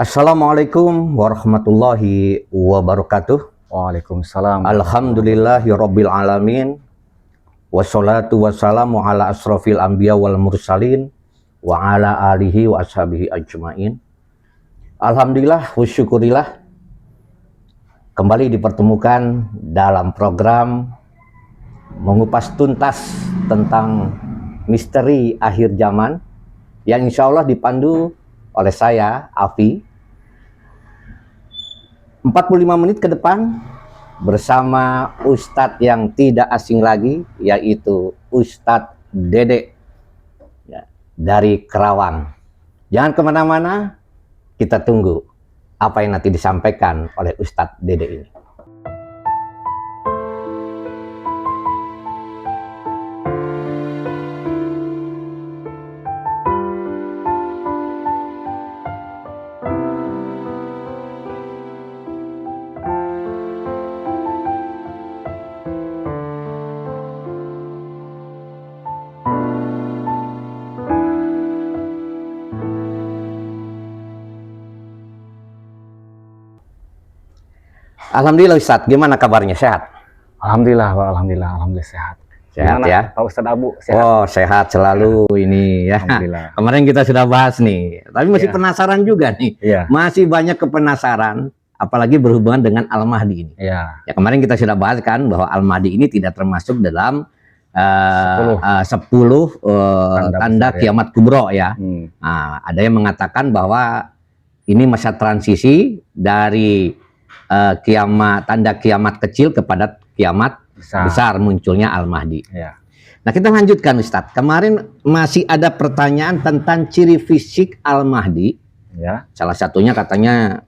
Assalamualaikum warahmatullahi wabarakatuh. Waalaikumsalam. Alhamdulillahirabbil alamin. Wassalatu wassalamu ala asrofil anbiya wal mursalin wa ala alihi wa ashabihi ajmain. Alhamdulillah wa syukurillah kembali dipertemukan dalam program mengupas tuntas tentang misteri akhir zaman yang insya Allah dipandu oleh saya, Afi. 45 menit ke depan bersama Ustadz yang tidak asing lagi, yaitu Ustadz Dede ya, dari Kerawang. Jangan kemana-mana, kita tunggu apa yang nanti disampaikan oleh Ustadz Dede ini. Alhamdulillah Ustadz, gimana kabarnya? Sehat? Alhamdulillah, alhamdulillah sehat. Sehat gimana, ya? Pak Ustadz Abu, sehat? Oh, sehat selalu ini ya. Alhamdulillah. Kemarin kita sudah bahas nih, tapi masih penasaran juga nih. Masih banyak kepenasaran, apalagi berhubungan dengan Al-Mahdi ini. Ya, kemarin kita sudah bahas kan bahwa Al-Mahdi ini tidak termasuk dalam 10 tanda kiamat kubro ya. Nah, ada yang mengatakan bahwa ini masa transisi dari tanda kiamat kecil kepada kiamat besar munculnya Al-Mahdi. Ya. Nah, kita lanjutkan Ustadz. Kemarin masih ada pertanyaan tentang ciri fisik Al-Mahdi. Ya. Salah satunya katanya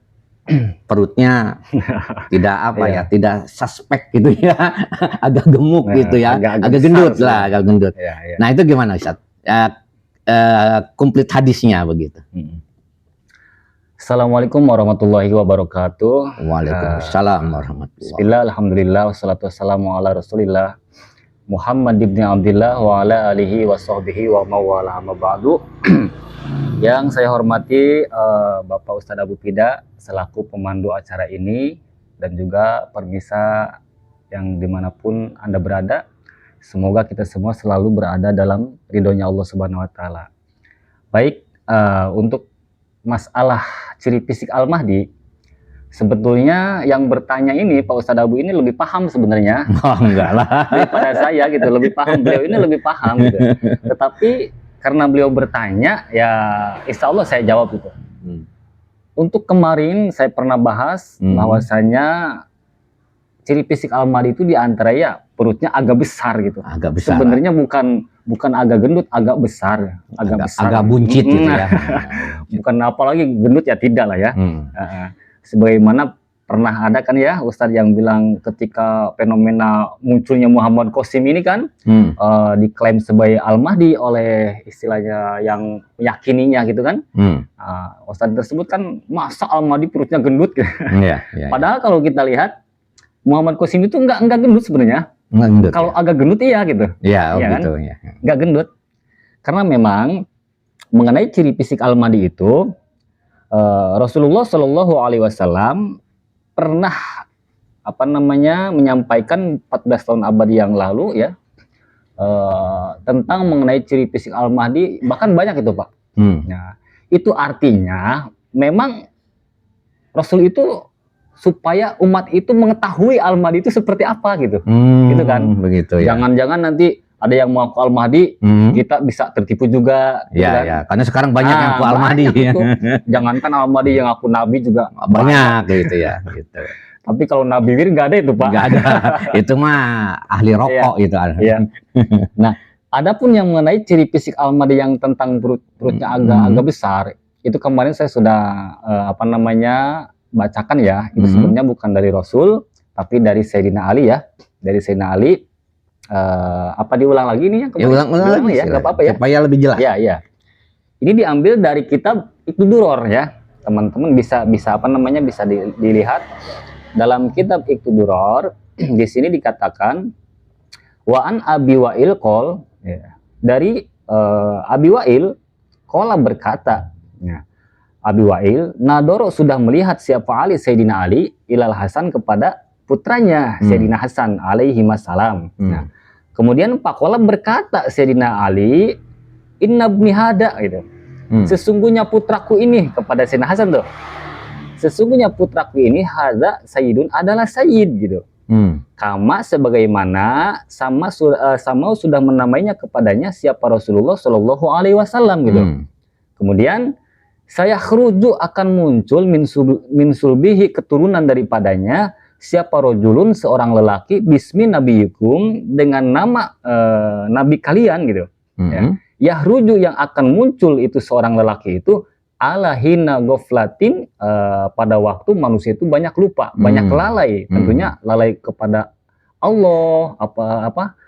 perutnya tidak tidak suspek gitu ya, agak gemuk gitu ya, agak gendut lah, agak gendut. Ya. Nah, itu gimana Ustadz? Komplit hadisnya begitu. Assalamualaikum warahmatullahi wabarakatuh. Waalaikumsalam warahmatullahi. Bismillah, alhamdulillah, wassalatu wassalamu ala rasulillah Muhammad ibn Abdillah wa ala alihi wa sahbihi wa mawala amma ba'du. Yang saya hormati Bapak Ustadz Abu Pida selaku pemandu acara ini, dan juga pemirsa yang dimanapun Anda berada. Semoga kita semua selalu berada dalam ridhonya Allah Subhanahu wa Ta'ala. Baik, untuk masalah ciri fisik Al-Mahdi, sebetulnya yang bertanya ini Pak Ustadz Abu ini lebih paham sebenarnya. Oh, enggak lah. Daripada saya gitu, lebih paham. Beliau ini lebih paham gitu. Tetapi karena beliau bertanya, ya insya Allah saya jawab gitu. Untuk kemarin saya pernah bahas bahwasanya ciri fisik Al-Mahdi itu diantara ya perutnya agak besar gitu. Agak besar. Sebenarnya bukan agak gendut, agak besar, agak besar. Agak buncit gitu ya. Bukan apalagi gendut ya, tidak lah ya. Sebagaimana pernah ada kan ya Ustadz yang bilang ketika fenomena munculnya Muhammad Qasim ini kan diklaim sebagai Al-Mahdi oleh istilahnya yang meyakininya gitu kan. Ustadz tersebut kan masa Al-Mahdi perutnya gendut gitu. Padahal kalau kita lihat Muhammad Qasim itu enggak gendut sebenarnya. Kalau agak gendut iya gitu. Iya, ya gitu kan? ya. Enggak gendut. Karena memang mengenai ciri fisik Al-Mahdi itu Rasulullah Shallallahu alaihi wasallam pernah menyampaikan 14 tahun abad yang lalu ya tentang mengenai ciri fisik Al-Mahdi, bahkan banyak itu Pak. Nah, itu artinya memang Rasul itu supaya umat itu mengetahui Al-Mahdi itu seperti apa gitu. Gitu kan. Begitu ya. Jangan-jangan nanti ada yang mengaku Al-Mahdi, kita bisa tertipu juga. Gitu kan? Ya, karena sekarang banyak yang ngaku Al-Mahdi. Jangankan Al-Mahdi yang ngaku Nabi juga banyak gitu ya. Gitu. Tapi kalau Nabi Wir nggak ada itu Pak. Nggak ada. Itu mah ahli rokok gitu. Iya. Nah, adapun yang mengenai ciri fisik Al-Mahdi yang tentang perutnya agak besar, itu kemarin saya sudah bacakan ya. Itu sebenarnya bukan dari Rasul, tapi dari Sayyidina Ali ya. Dari Sayyidina Ali. Diulang lagi nih ya? Ulang lagi ya, nggak apa-apa ya. Supaya lebih jelas. Ya. Ini diambil dari kitab Iqtiduror ya. Teman-teman bisa dilihat dalam kitab Iqtiduror. Di sini dikatakan wa an Abi Wa'il qol, ya. Dari Abi Wa'il qala berkata, ya. Abi Wa'il, nadoro sudah melihat siapa Ali Sayyidina Ali ilal Hasan kepada putranya Sayyidina Hasan alaihi wassalam. Nah, kemudian Pakola berkata Sayyidina Ali, inna ibni hada gitu. Sesungguhnya putraku ini kepada Sayyidina Hasan tuh. Sesungguhnya putraku ini hada sayyidun adalah sayyid gitu. Kama sebagaimana sama sudah menamainya kepadanya siapa Rasulullah Shallallahu Alaihi Wasallam gitu. Kemudian saya khruju akan muncul min sulbihi keturunan daripadanya siapa rojulun seorang lelaki bismi nabiyukum dengan nama nabi kalian gitu. Ya. Yahruju yang akan muncul itu seorang lelaki itu ala hina goflatin pada waktu manusia itu banyak lupa, banyak lalai, tentunya lalai kepada Allah,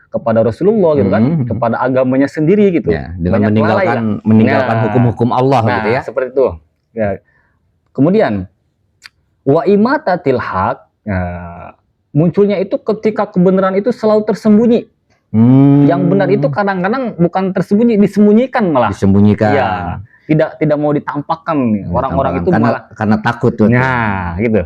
kepada Rasulullah gitu kan, kepada agamanya sendiri gitu. Ya, dengan meninggalkan hukum-hukum Allah gitu ya. Seperti itu. Ya. Kemudian wa imatatil haq, munculnya itu ketika kebenaran itu selalu tersembunyi. Yang benar itu kadang-kadang bukan tersembunyi, disembunyikan malah. Disembunyikan. Ya. Tidak mau ditampakkan orang-orang itu karena takut tuh. Nah, gitu.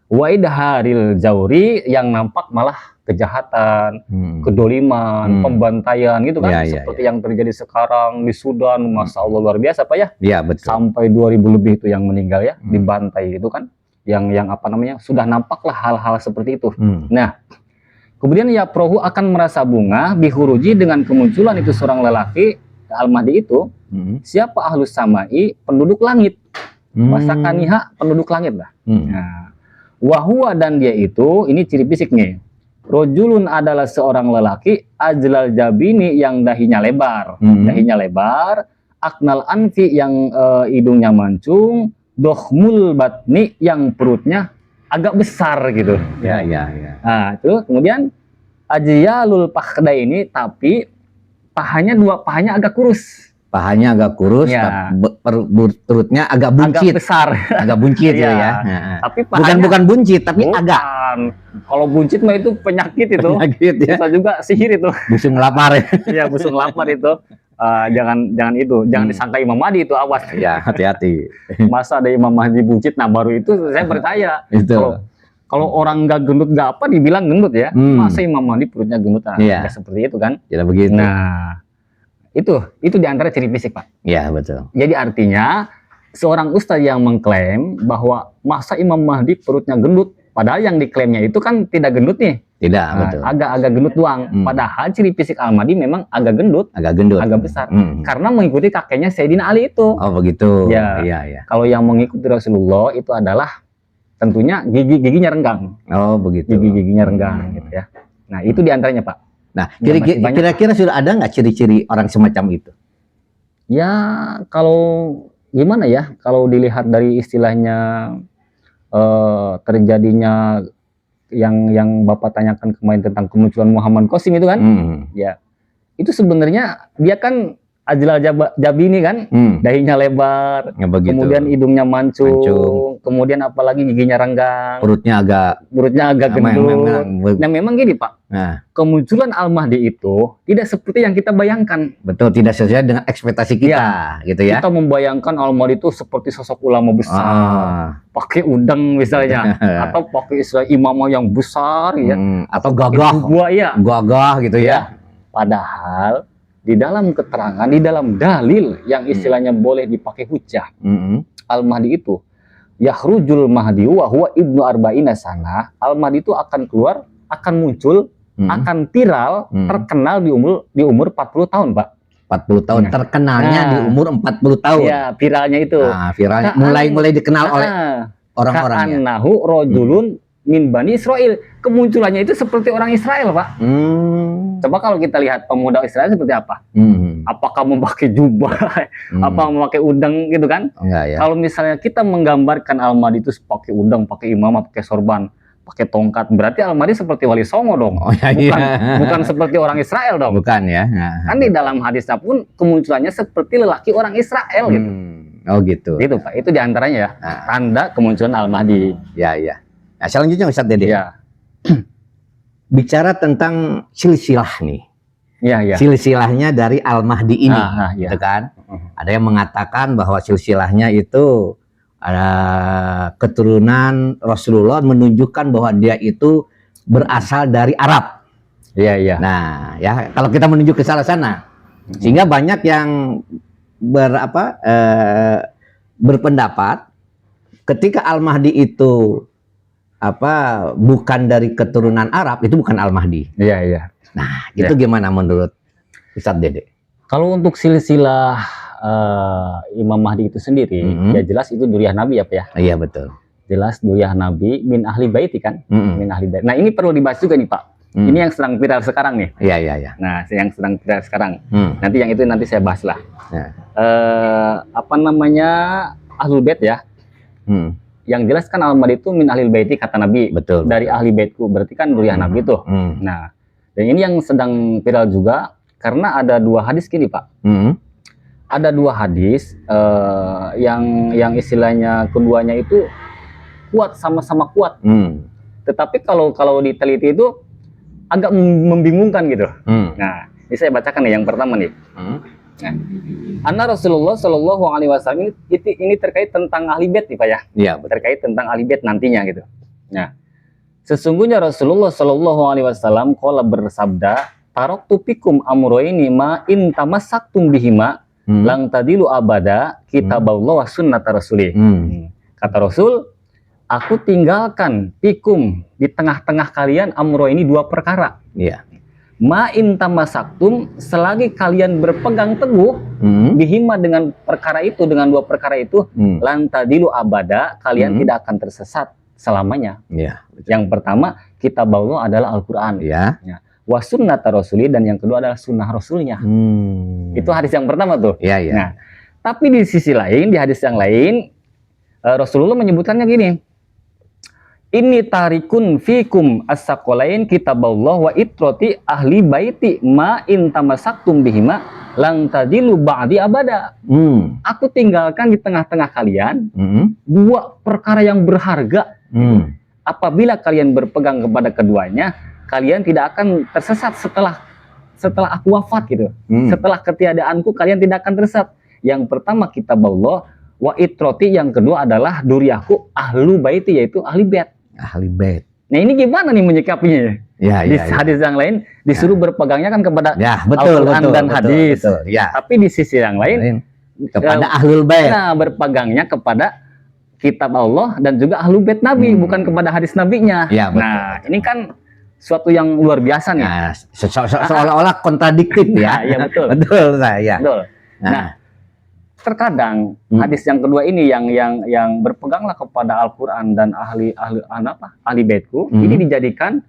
Wa idharil jauri yang nampak malah kejahatan, kedoliman, pembantaian gitu kan, seperti yang terjadi sekarang di Sudan, Masya Allah luar biasa Pak ya. Iya betul. Sampai 2000 lebih itu yang meninggal ya, dibantai itu kan, yang apa namanya sudah nampaklah hal-hal seperti itu. Nah, kemudian ya Prohu akan merasa bunga bihuruji dengan kemunculan itu seorang lelaki Al-Mahdi itu. Siapa ahlus samai penduduk langit, wasakaniha penduduk langit lah. Nah, wahwa dan dia itu ini ciri fisiknya. Rojulun adalah seorang lelaki ajlal jabini yang dahinya lebar, dahinya lebar, aknal anfi yang hidungnya mancung, dohmul batni yang perutnya agak besar gitu. Ya. Nah, itu kemudian ajyalul pakhda ini tapi pahanya agak kurus. Pahanya agak kurus, ya. Perutnya agak buncit, agak besar, agak buncit ya. Tapi pahanya, bukan buncit, tapi agak. Kalau buncit mah itu penyakit itu. Penyakit ya. Bisa juga sihir itu. Busung lapar ya. Iya, busung lapar itu. Jangan itu, jangan disangka Imam Mahdi itu, awas. Ya, hati-hati. Masa ada Imam Mahdi buncit, nah baru itu saya percaya. Kalau orang nggak gendut nggak apa dibilang gendut ya. Masa Imam Mahdi perutnya gendut, nggak seperti itu kan? Tidak begitu. Nah, itu diantara ciri fisik Pak. Iya betul. Jadi artinya seorang ustadz yang mengklaim bahwa masa Imam Mahdi perutnya gendut, padahal yang diklaimnya itu kan tidak gendut nih. Tidak, betul. Agak gendut doang. Padahal ciri fisik Al-Mahdi memang agak gendut, agak besar. Karena mengikuti kakeknya Sayyidina Ali itu. Oh begitu. Ya. Kalau yang mengikuti Rasulullah itu adalah tentunya giginya renggang. Oh begitu. Giginya renggang gitu ya. Nah itu diantaranya Pak. Nah, kira-kira sudah ada nggak ciri-ciri orang semacam itu? Ya, kalau gimana ya? Kalau dilihat dari istilahnya terjadinya yang Bapak tanyakan kemarin tentang kemunculan Muhammad Qasim itu kan, ya itu sebenarnya dia kan ajlal jabini kan, dahinya lebar, kemudian hidungnya mancung, kemudian apalagi giginya renggang, perutnya agak gendut. Nah memang gini Pak, kemunculan Al-Mahdi itu tidak seperti yang kita bayangkan. Betul, tidak sesuai dengan ekspektasi kita, gitu ya. Kita membayangkan Al-Mahdi itu seperti sosok ulama besar, pakai udang misalnya, atau pakai istilah imamah yang besar, ya, atau gagah gitu ya. Padahal di dalam keterangan, di dalam dalil yang istilahnya boleh dipakai hujah, Al-Mahdi itu yakhrujul mahdi wa huwa ibnu arba'ina sana. Al-Mahdi itu akan keluar, akan muncul, akan viral, terkenal di umur 40 tahun, Pak. 40 tahun terkenalnya di umur 40 tahun. Ya, viralnya itu. Viralnya mulai dikenal oleh orang-orang ya. Ka'annahu rajulun min Bani Israel. Kemunculannya itu seperti orang Israel, Pak. Coba kalau kita lihat pemuda Israel seperti apa? Apakah memakai jubah? Apa memakai udang gitu kan? Enggak ya. Kalau misalnya kita menggambarkan Al-Mahdi itu pakai udang, pakai imamah, pakai sorban, pakai tongkat, berarti Al-Mahdi seperti Wali Songo dong. Bukan seperti orang Israel dong. Bukan ya. Kan di dalam hadisnya pun kemunculannya seperti lelaki orang Israel gitu. Oh gitu. Gitu Pak. Itu diantaranya ya. Tanda kemunculan Al-Mahdi. Ya. Nah, selanjutnya Ustadz Dede. Ya. Bicara tentang silsilah nih. Ya. Silsilahnya dari Al-Mahdi ini, ya. gitu kan? Ada yang mengatakan bahwa silsilahnya itu ada keturunan Rasulullah, menunjukkan bahwa dia itu berasal dari Arab. Iya, iya. Nah, ya kalau kita menuju ke sana, sehingga banyak yang berpendapat ketika Al-Mahdi itu bukan dari keturunan Arab, itu bukan Al-Mahdi. Iya, iya. Nah, itu gimana menurut Ustadz Dede? Kalau untuk silsilah Imam Mahdi itu sendiri, ya jelas itu duriyah Nabi ya Pak ya. Iya, betul. Jelas duriyah Nabi min ahli baiti kan, min ahli bait. Nah, ini perlu dibahas juga nih Pak. Ini yang sedang viral sekarang nih. Iya, iya, iya. Nah, yang sedang viral sekarang. Nanti yang itu nanti saya bahas lah. Ya. Ahlul bait ya. Yang jelas kan Al-Mahdi itu min ahlil baiti kata Nabi. Betul. Dari ahli baitku, berarti kan duriyah Nabi tuh. Nah, dan ini yang sedang viral juga karena ada dua hadis gini Pak. Ada dua hadis yang istilahnya keduanya itu kuat, sama-sama kuat. Tetapi kalau diteliti itu agak membingungkan gitu. Nah, ini saya bacakan nih yang pertama nih. Nah, Anna Rasulullah Shallallahu Alaihi Wasallam ini terkait tentang ahli bait nih Pak ya. Iya, terkait tentang ahli bait nantinya gitu. Nah, sesungguhnya Rasulullah Shallallahu Alaihi Wasallam qala bersabda, taraktu fikum amroini ma in tamassaktum bihima lang tadilu abada kitaballah wa sunnata rasulih. Kata Rasul, aku tinggalkan fikum di tengah-tengah kalian amroini dua perkara. Iya. Ma in tamasaktum, selagi kalian berpegang teguh bihima dengan perkara itu, dengan dua perkara itu, lantadilu abada, kalian tidak akan tersesat selamanya. Iya. Yang pertama, kitabullah adalah Al-Qur'an. Iya. Ya. Wa sunnata rasuli, dan yang kedua adalah sunnah rasulnya. Itu hadis yang pertama tuh. Iya, iya. Nah, tapi di sisi lain, di hadis yang lain, Rasulullah menyebutkannya gini. Ini tarikun fikum as-saqalain kitaballah wa itrati ahli baiti ma in tamasaktum bihima lang tadilu ba'di abada. Aku tinggalkan di tengah-tengah kalian dua perkara yang berharga. Apabila kalian berpegang kepada keduanya, kalian tidak akan tersesat setelah aku wafat gitu. Setelah ketiadaanku kalian tidak akan tersesat. Yang pertama kitabullah wa itrati, yang kedua adalah duriyahku ahlu baiti, yaitu ahli bait. Ahli bait. Nah, ini gimana nih menyikapinya? Ya, di hadis yang lain disuruh berpegangnya kan kepada Al-Quran dan hadis. Ya. Tapi di sisi yang lain kepada ahlul bait. Nah, berpegangnya kepada kitab Allah dan juga ahlul bait Nabi, bukan kepada hadis nabinya. Ya, betul. Nah, ini kan suatu yang luar biasa nih. Nah, seolah-olah kontradiktif ya. Iya, betul. Betul saya. Betul. Nah, terkadang hadis yang kedua ini yang berpeganglah kepada Al-Qur'an dan ahli baitku, ini dijadikan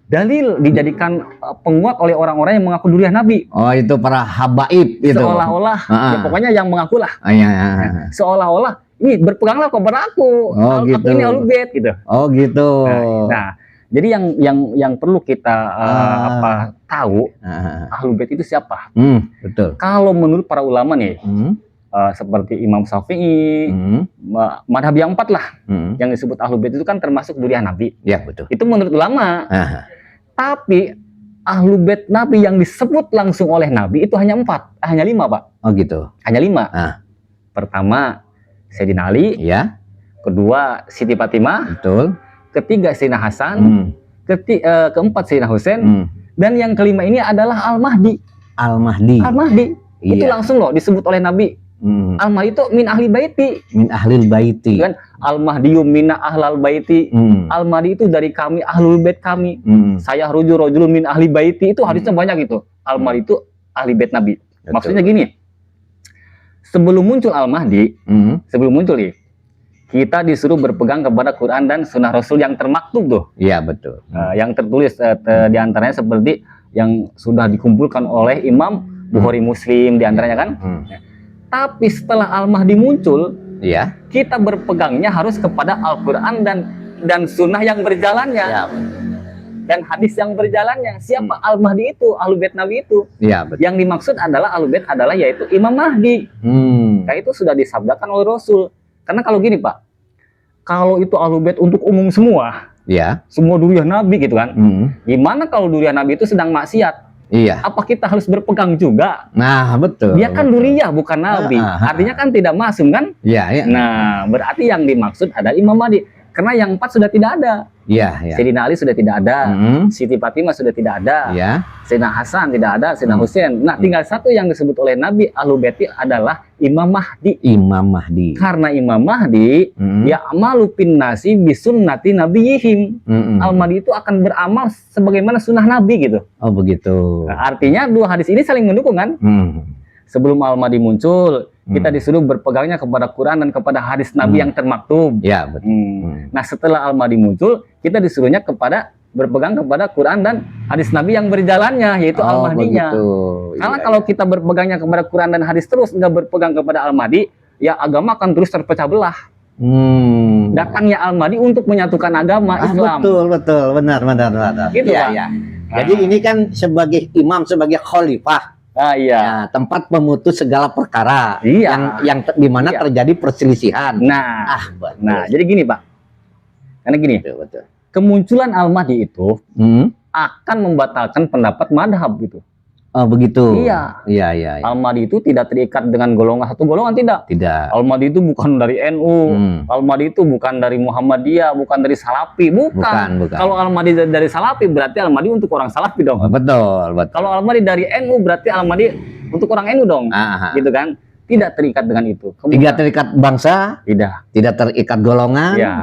dalil, dijadikan penguat oleh orang-orang yang mengaku duriyah Nabi. Oh, itu para habaib itu. Seolah-olah ya pokoknya yang mengakulah. Nah, seolah-olah ini berpeganglah kepada aku. Gitu. Aku ini ahli bait gitu. Oh, gitu. Nah, jadi yang perlu kita tahu, ahli bait itu siapa? Betul. Kalau menurut para ulama nih, seperti Imam Syafi'i, madhab yang 4 lah, yang disebut ahlul bait itu kan termasuk duriyah Nabi. Ya, betul. Itu menurut ulama. Tapi ahlul bait Nabi yang disebut langsung oleh Nabi itu hanya 4, hanya 5 Pak. Oh, gitu. Hanya 5. Pertama Sayyidina Ali, ya. Kedua Siti Fatimah, betul. Ketiga Sayyidina Hasan, keempat Sayyidina Husain, dan yang kelima ini adalah Al-Mahdi. Itu langsung loh disebut oleh Nabi. Al-Mahdi itu min ahli baiti. Min ahlil baiti. Kan Al-Mahdi minna ahlal baiti. Al-Mahdi itu dari kami, ahlul bait kami. Saya rajulun min ahli baiti, itu hadisnya banyak itu. Al-Mahdi itu ahli bait Nabi. Betul. Maksudnya gini. Sebelum muncul Al-Mahdi, sebelum muncul nih, kita disuruh berpegang kepada Quran dan Sunnah Rasul yang termaktub tuh. Iya, betul. Yang tertulis diantaranya seperti yang sudah dikumpulkan oleh Imam Bukhari, Muslim diantaranya kan. Tapi setelah Al-Mahdi muncul, kita berpegangnya harus kepada Al-Quran dan Sunnah yang berjalannya, dan hadis yang berjalannya. Siapa Al-Mahdi itu? Ahlul bait Nabi itu. Yang dimaksud adalah Ahlul bait adalah yaitu Imam Mahdi. Nah, itu sudah disabdakan oleh Rasul. Karena kalau gini Pak, kalau itu Ahlul bait untuk umum semua, semua duriyah Nabi gitu kan. Gimana kalau duriyah Nabi itu sedang maksiat? Iya. Apa kita harus berpegang juga? Nah, betul. Dia kan betul. duriyah bukan nabi. Artinya kan tidak masum kan? Iya, iya. Nah, berarti yang dimaksud adalah Imam Mahdi. Karena yang 4 sudah tidak ada. Iya, iya. Sayyidina Ali sudah tidak ada. Siti Fatimah sudah tidak ada. Iya. Sayyidina Hasan tidak ada. Sayyidina Husain. Nah, tinggal satu yang disebut oleh Nabi Ahlul Baiti adalah Imam Mahdi. Imam Mahdi. Karena Imam Mahdi ya amalu pin nasi bisunnati nabiyihim. Al-Mahdi itu akan beramal sebagaimana sunnah Nabi gitu. Oh, begitu. Nah, artinya dua hadis ini saling mendukung kan? Sebelum Al-Mahdi muncul, kita disuruh berpegangnya kepada Quran dan kepada hadis Nabi yang termaktub. Ya, betul. Nah, setelah Al-Mahdi muncul, kita disuruhnya kepada berpegang kepada Quran dan hadis Nabi yang berjalannya, yaitu Al-Mahdinya. Karena kalau kita berpegangnya kepada Quran dan hadis terus nggak berpegang kepada Al-Mahdi, ya agama akan terus terpecah belah. Datangnya Al-Mahdi untuk menyatukan agama Islam. Betul, benar. Gitu, ya, Pak. ya. Jadi ini kan sebagai imam, sebagai khalifah. Iya. Ya, tempat pemutus segala perkara. Iya. Yang di mana terjadi perselisihan. Nah, betul. nah, jadi gini, Pak. Karena gini, betul. Kemunculan Al-Mahdi itu akan membatalkan pendapat madhab gitu. Oh, begitu. Iya. Iya. Al-Mahdi itu tidak terikat dengan golongan satu golongan, tidak. Tidak. Al-Mahdi itu bukan dari NU. Al-Mahdi itu bukan dari Muhammadiyah, bukan dari Salafi, bukan. Kalau Al-Mahdi dari Salafi berarti Al-Mahdi untuk orang Salafi dong. Betul. Kalau Al-Mahdi dari NU berarti Al-Mahdi untuk orang NU dong. Gitu kan? Tidak terikat dengan itu. Tidak terikat bangsa, tidak terikat golongan. Ya.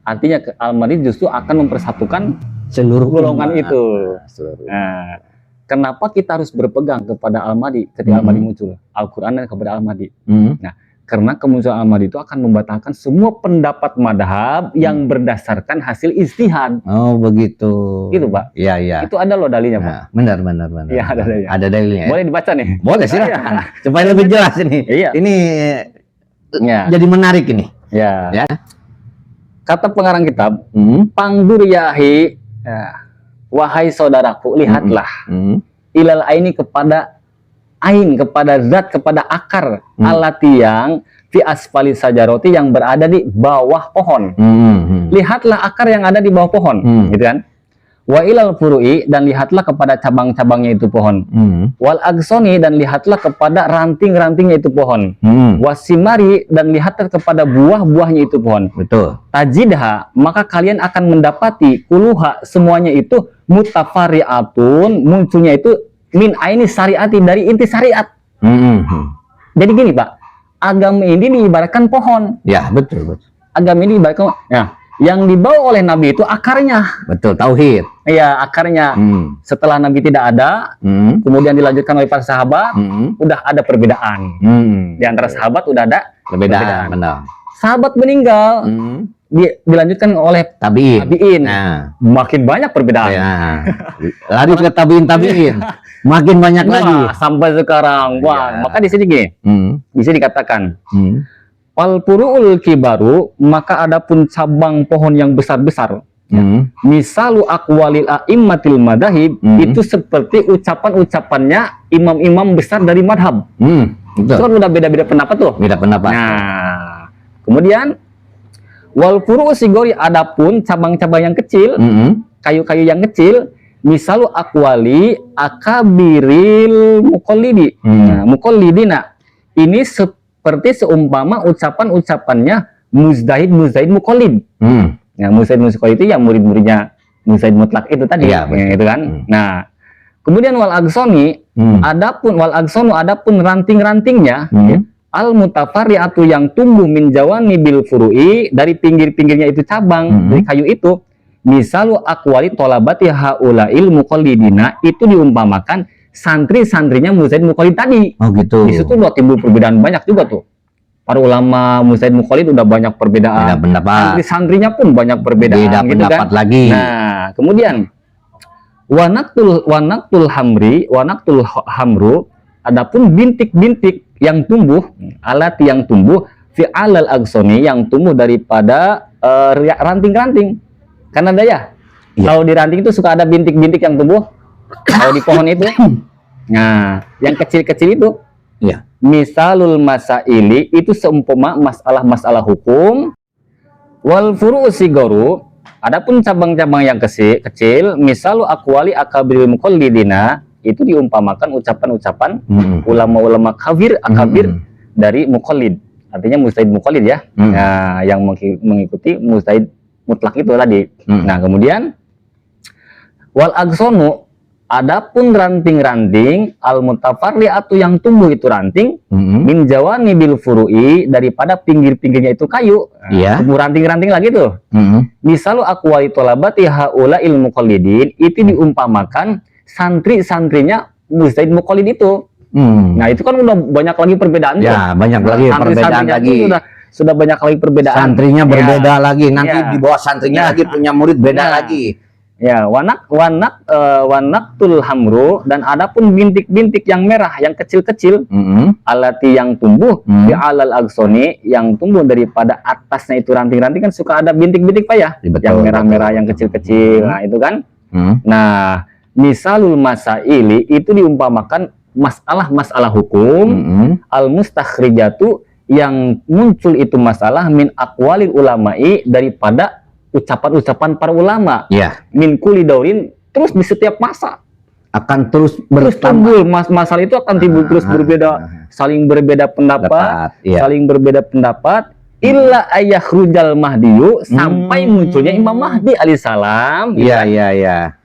Artinya Al-Mahdi justru akan mempersatukan seluruh golongan itu. Seluruh. Nah, kenapa kita harus berpegang kepada Al-Mahdi ketika Al-Mahdi muncul? Al-Quran dan kepada Al-Mahdi. Nah, karena kemunculan Al-Mahdi itu akan membatalkan semua pendapat madhab yang berdasarkan hasil ijtihad. Oh, begitu. Gitu, Pak. Iya. Itu ada loh dalilnya, Pak. Benar. Iya, ada dalilnya. Ada dalilnya. Boleh dibaca nih? Boleh, silakan. Supaya lebih jelas ini. Iya. Ini jadi menarik ini. Ya. Kata pengarang kitab, Pangduryahi, wahai saudaraku, lihatlah ilal aini kepada ain, kepada zat, kepada akar alati yang fi asfali sajaroti yang berada di bawah pohon. Lihatlah akar yang ada di bawah pohon, gitu kan? Wa ilal furu'i, dan lihatlah kepada cabang-cabangnya itu pohon. Wal agsoni, dan lihatlah kepada ranting-rantingnya itu pohon. Wasimari, dan lihatlah kepada buah-buahnya itu pohon. Betul. Tajidha, maka kalian akan mendapati kuluha, semuanya itu mutafari'atun, munculnya itu min aini syariati, dari inti syariat. Jadi gini, Pak, agama ini diibaratkan pohon. Ya, betul. Agama ini diibaratkan, yang dibawa oleh Nabi itu akarnya. Betul, tauhid. Iya, akarnya. Setelah Nabi tidak ada, kemudian dilanjutkan oleh para sahabat, udah ada perbedaan. Di antara sahabat udah ada perbedaan. Benar. Sahabat meninggal, dilanjutkan oleh tabi'in. Nah, makin banyak perbedaan. Lari ke tabi'in. Makin banyak lagi. Sampai sekarang. Wah, maka di sini gini, bisa dikatakan, wal puru'ul kibaru, maka adapun cabang pohon yang besar-besar, misalu aqwalil a'immatil madahib, itu seperti ucapan-ucapannya imam-imam besar dari madhab. Itu kan udah beda-beda pendapat tuh. Beda pendapat. Nah, kemudian wal furu'u sigori, adapun cabang-cabang yang kecil, kayu-kayu yang kecil, misalu aqwali akabiril muqallidi. Nah, muqallidina, ini seperti seumpama ucapan-ucapannya Muzdahid Muqallid. Nah, Muzdahid Muqallid itu yang murid-muridnya Muzdahid Mutlak itu tadi, itu kan. Nah, kemudian wal agsoni, adapun ranting-rantingnya, al mutafari'atu, yang tumbuh min jawani bil furu'i, dari pinggir-pinggirnya itu cabang dari kayu itu, misalu aqwali tolabati haulail muqallidina, itu diumpamakan santri-santrinya Muzdahid Muqallid tadi. Oh, gitu. Di situ udah timbul perbedaan banyak juga tuh. Para ulama Muzdahid Muqallid udah banyak perbedaan. Beda pendapat. Santri-santrinya pun banyak perbedaan. Beda gitu pendapat kan? lagi. Nah, kemudian wanaktul hamru, adapun bintik-bintik yang tumbuh, alat yang tumbuh fi alal agsoni, yang tumbuh daripada ranting-ranting. Kan ada ya? Kalau di ranting itu suka ada bintik-bintik yang tumbuh. Kalau di pohon itu, nah, yang kecil-kecil itu, misalul masaili, itu seumpama masalah-masalah hukum. Wal furu'u sigoru, adapun cabang-cabang yang kecil, misalu aqwali akabiril muqallidina, itu diumpamakan ucapan-ucapan ulama-ulama kafir akabir dari muqallid. Artinya mujtahid muqallid ya. Nah, yang mengikuti mujtahid mutlak itu tadi. Nah, kemudian wal agsonu, adapun ranting-ranting al mutafarri'atu yang tumbuh itu ranting min jawani bil furu'i, daripada pinggir-pinggirnya itu kayu. Iya. Tumbuh ranting-ranting lagi tuh. Misalu aqwali thalabati haula ilmu muqallidin, itu diumpamakan santri-santrinya mujtahid muqallid itu. Nah, itu kan udah banyak lagi perbedaan tuh. Ya, banyak lagi perbedaan lagi. Sudah banyak lagi perbedaan. Santrinya berbeda lagi. Nanti di bawah santrinya lagi punya murid beda lagi. Ya, wanak tul hamru, dan adapun bintik-bintik yang merah yang kecil-kecil, alati yang tumbuh di alal agsoni, yang tumbuh daripada atasnya itu ranting-ranting, kan suka ada bintik-bintik Pak ya, yang merah-merah yang kecil-kecil. Nah, itu kan. Nah, misalul masaili itu diumpamakan masalah-masalah hukum al mustakhrijatu, yang muncul itu masalah min aqwalil ulama'i, daripada ucapan-ucapan para ulama, min kulli daurin, terus di setiap masa akan terus timbul masalah itu akan timbul terus berbeda, saling berbeda pendapat, saling berbeda pendapat, illa ayakhrujal mahdiyu, sampai munculnya Imam Mahdi alaihissalam.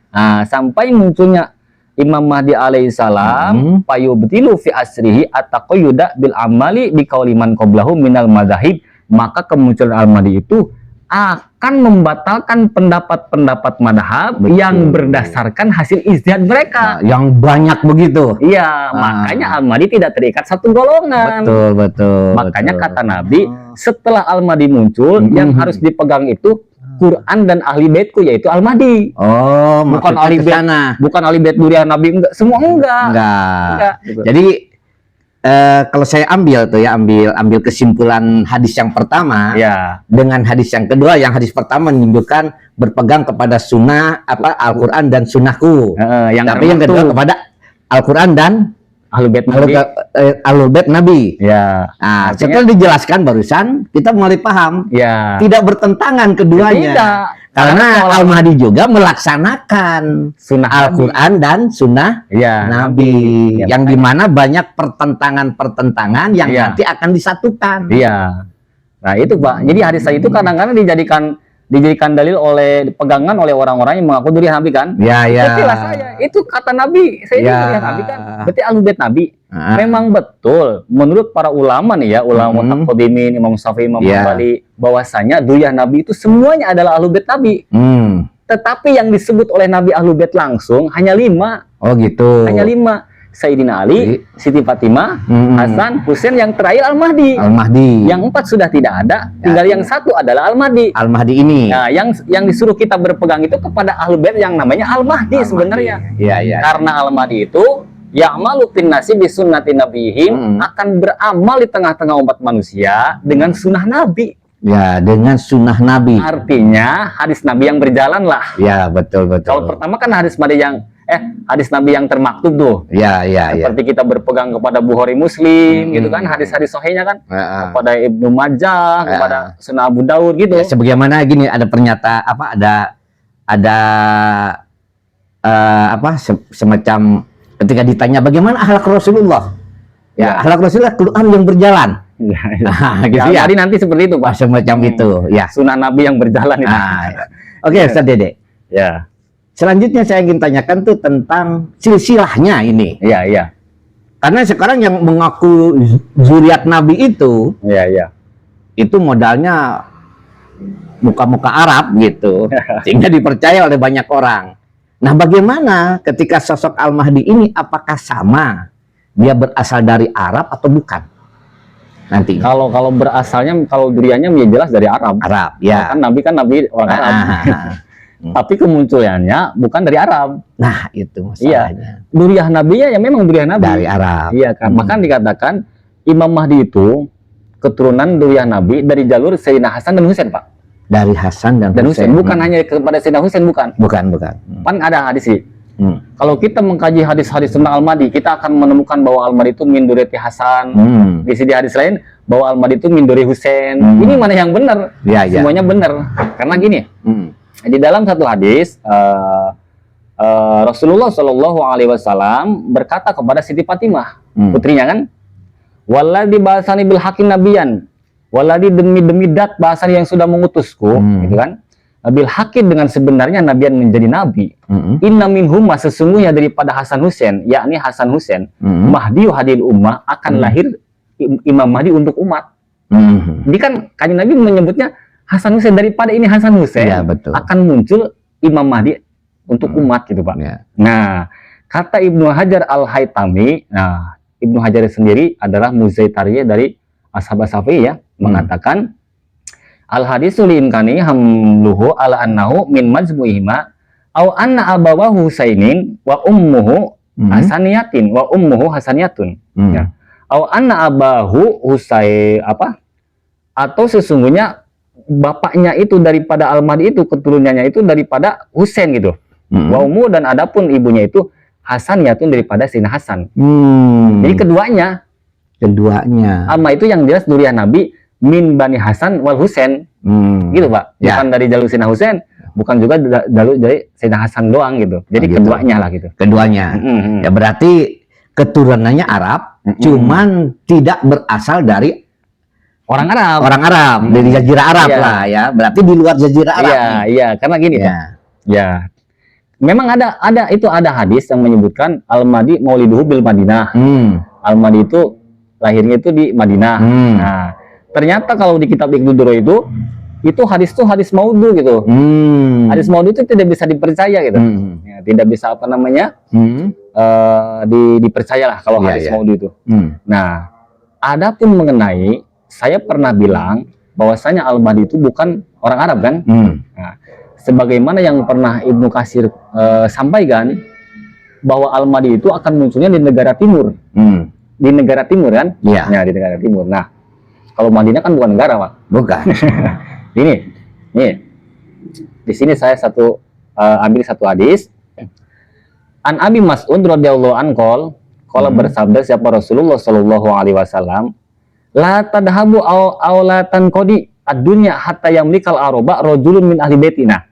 Nah, sampai munculnya Imam Mahdi alaihissalam, payubtilu fi asrihi at-taqayyuda bil amali bi qauli man qablahu minal madzahib, maka kemunculan al-Mahdi itu akan membatalkan pendapat-pendapat madhab yang berdasarkan hasil ijtihad mereka. Yang banyak begitu. Iya, makanya Al-Mahdi tidak terikat satu golongan. Betul. Makanya kata Nabi, setelah Al-Mahdi muncul, yang harus dipegang itu Quran dan ahli baitku, yaitu Al-Mahdi. Oh, bukan ahli bait, bukan ahli bait durian Nabi, enggak, semua enggak. Gitu. Jadi kalau saya ambil tuh ya, ambil kesimpulan hadis yang pertama dengan hadis yang kedua. Yang hadis pertama menunjukkan berpegang kepada sunnah Al-Quran dan sunnahku. Tapi yang kedua kepada Al-Quran dan Ahlul Bait Nabi. Nah, setelah dijelaskan barusan, kita mulai paham. Tidak bertentangan keduanya. Tidak. Karena Al-Mahdi juga melaksanakan sunnah Al-Quran dan sunnah Nabi, yang dimana banyak pertentangan-pertentangan yang nanti akan disatukan. Nah, itu Pak. Jadi hadis itu kadang-kadang dijadikan dalil pegangan oleh orang-orang yang mengaku durian Nabi kan. Buktilah saya, itu kata Nabi, saya ini durian Nabi kan. Berarti Ahlul Bait Nabi. Memang betul menurut para ulama nih ya, ulama mutaqaddimin, Imam Syafi'i, Imam Hambali, bahwasanya durian Nabi itu semuanya adalah Ahlul Bait Nabi. Tetapi yang disebut oleh Nabi Ahlul Bait langsung hanya 5. Oh gitu. Hanya 5. Sayyidina Ali, Siti Fatimah, Hasan, Husain, yang terakhir Al-Mahdi. Yang 4 sudah tidak ada, tinggal yang 1 adalah Al-Mahdi. Al-Mahdi ini. Nah, yang disuruh kita berpegang itu kepada Ahlul Bait yang namanya Al-Mahdi sebenarnya. Karena Al-Mahdi itu ya'malu fin nasi bi sunnati nabihim, akan beramal di tengah-tengah umat manusia dengan sunnah Nabi. Dengan sunnah Nabi. Artinya hadis Nabi yang berjalan lah. Betul. Kalau pertama kan hadis Nabi yang termaktub tuh. Seperti kita berpegang kepada Bukhari Muslim, gitu kan, hadis-hadis sahihnya kan, kepada Ibnu Majah, kepada Sunan Abu Daud gitu. Sebagaimana gini, ada pernyataan semacam ketika ditanya bagaimana akhlak Rasulullah. Akhlak Rasulullah Quran yang berjalan. Jadi nanti seperti itu Pak, semacam itu. Sunnah Nabi yang berjalan itu. Oke, Ustaz Dede. Selanjutnya saya ingin tanyakan tuh tentang silsilahnya ini. Karena sekarang yang mengaku zuriat Nabi itu, itu modalnya muka-muka Arab gitu, sehingga dipercaya oleh banyak orang. Nah, bagaimana ketika sosok Al-Mahdi ini, apakah sama dia berasal dari Arab atau bukan? Nanti kalau berasalnya, kalau duriannya ya jelas dari Arab. Kan Nabi orang Arab. Tapi kemunculannya bukan dari Arab. Nah, itu masalahnya. Durian Nabinya ya memang durian Nabi dari Arab. Kan. Maka dikatakan Imam Mahdi itu keturunan durian Nabi dari jalur Sayyidina Hasan dan Husain, Pak. Dari Hasan dan Husain. Bukan hanya kepada Sayyidina Husain, bukan. Bukan. Kan ada hadis sih. Kalau kita mengkaji hadis-hadis tentang Al-Mahdi, kita akan menemukan bahwa Al-Mahdi itu min duriyati Hasan. Di sini hadis lain bahwa Al-Mahdi itu min duriyati Husain. Ini mana yang benar? Semuanya benar. Karena gini. Di dalam satu hadis Rasulullah Shallallahu Alaihi Wasallam berkata kepada Siti Fatimah, putrinya kan, waladhi bahasani bil hakim nabiyan, waladhi demi dat bahasa yang sudah mengutusku, gitu kan, bil hakim dengan sebenarnya nabiyan menjadi nabi. Inna minhum sesungguhnya daripada Hasan Husain, yakni Hasan Husain, Mahdi hadil ummah akan lahir Imam Mahdi untuk umat. Jadi kan kanjeng Nabi menyebutnya Hasan Husain, daripada ini Hasan Husain ya, betul. akan muncul Imam Mahdi untuk umat gitu Pak. Ya. Nah, kata Ibnu Hajar Al-Haytami, nah Ibnu Hajar sendiri adalah muzaitariyah dari Ashab Syafi'i ya, mengatakan al-hadisul imkani hamluhu ala annahu min majmu'ihima au anna abawahu Husainin wa ummuhu hasaniyatin wa ummuhu hasaniyatun. Ya. Au anna abahu Husain atau sesungguhnya bapaknya itu daripada Al-Mahdi itu keturunannya itu daripada Husain gitu. Wa ummu dan adapun ibunya itu hasaniyatun daripada Sayyidina Hasan. Jadi keduanya Alma itu yang jelas durian Nabi min Bani Hasan wal Husain. Gitu Pak. Bukan dari jalur Sayyidina Husain, bukan juga jalur dari Sayyidina Hasan doang gitu. Jadi gitu. Keduanya lah gitu. Keduanya. Ya berarti keturunannya Arab, cuman tidak berasal dari orang Arab, dari Jazirah Arab lah ya. Berarti di luar Jazirah Arab. Iya, karena gini Pak. Ya. Memang ada hadis yang menyebutkan Al-Mahdi mauliduhu bil Madinah. Al-Mahdi itu lahirnya itu di Madinah. Nah, ternyata kalau di kitab Ibnu Duro itu hadis maudhu gitu. Hadis maudhu itu tidak bisa dipercaya gitu. Ya, tidak bisa dipercayalah kalau hadis maudhu itu. Nah, adapun mengenai saya pernah bilang bahwasanya Al-Mahdi itu bukan orang Arab kan? Nah, sebagaimana yang pernah Ibnu Katsir sampaikan bahwa Al-Mahdi itu akan munculnya di negara timur. Di negara timur kan? Ya, di negara timur. Nah, kalau Madinah kan bukan negara, Pak. Bukan. Ini. Di sini saya ambil satu hadis. An Abi Mas'ud radhiyallahu anhu qala bersabda siapa Rasulullah sallallahu alaihi wasallam, la tadhabu aulatan qadi ad-dunya hatta yamlikal aroba rajulun min ahli baitina.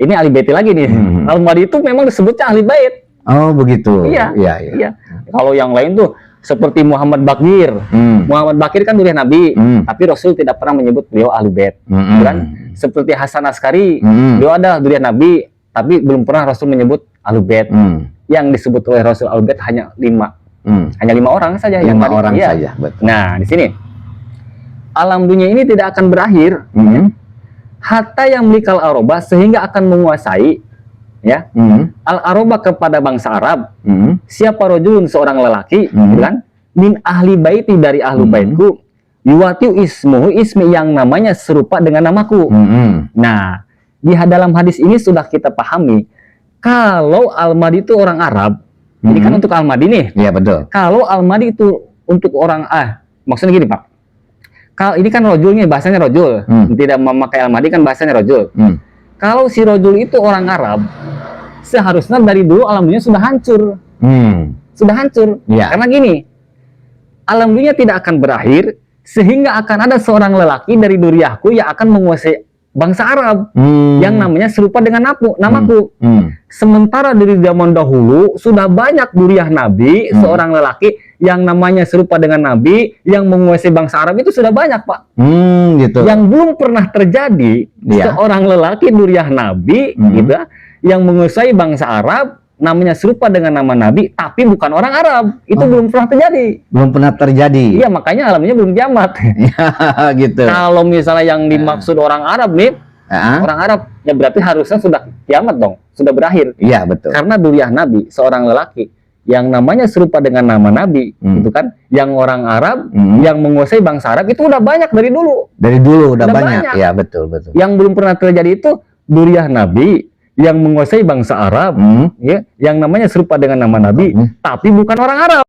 Ini ahli bait lagi nih. Al-Mahdi itu memang disebutnya ahli bait. Oh, begitu. Iya. Kalau yang lain tuh seperti Muhammad Bakir. Muhammad Bakir kan durian Nabi, tapi Rasul tidak pernah menyebut beliau ahli bait. Kan? Seperti Hasan Askari, beliau ada durian Nabi, tapi belum pernah Rasul menyebut ahli bait. Yang disebut oleh Rasul ahli bait hanya 5. Hanya 5 orang saja yang orang saja, betul. Nah, di sini alam dunia ini tidak akan berakhir hatta yang melikal aroba sehingga akan menguasai ya al-aroba kepada bangsa Arab. Siapa rojulun seorang lelaki kan min ahli baiti dari ahlu baitku yuwatiu ismuhu ismi yang namanya serupa dengan namaku. Nah, di dalam hadis ini sudah kita pahami kalau Al-Mahdi itu orang Arab. Ini kan untuk Al-Mahdi nih. Iya, betul. Kalau Al-Mahdi itu untuk orang maksudnya gini, Pak. Kalau ini kan rojulnya bahasanya rojul. Tidak memakai Al-Mahdi kan bahasanya rojul. Kalau si rojul itu orang Arab, seharusnya dari dulu alam dunia sudah hancur. Sudah hancur. Karena gini, alam dunia tidak akan berakhir sehingga akan ada seorang lelaki dari duriyahku yang akan menguasai bangsa Arab yang namanya serupa dengan namaku. Sementara dari zaman dahulu sudah banyak duriyah Nabi, seorang lelaki yang namanya serupa dengan Nabi yang menguasai bangsa Arab itu sudah banyak, Pak. Gitu. Yang belum pernah terjadi seorang lelaki duriyah Nabi gitu yang menguasai bangsa Arab namanya serupa dengan nama Nabi tapi bukan orang Arab. Itu belum pernah terjadi. Belum pernah terjadi. Iya, makanya alamnya belum kiamat. Gitu. Kalau misalnya yang dimaksud orang Arab nih, orang Arab ya berarti harusnya sudah kiamat dong, sudah berakhir. Iya, betul. Karena duriyah Nabi, seorang lelaki yang namanya serupa dengan nama Nabi, gitu kan, yang orang Arab, yang menguasai bangsa Arab itu udah banyak dari dulu. Dari dulu udah banyak. Iya, betul, betul. Yang belum pernah terjadi itu duriyah Nabi yang menguasai bangsa Arab, ya, yang namanya serupa dengan nama Nabi, tapi bukan orang Arab.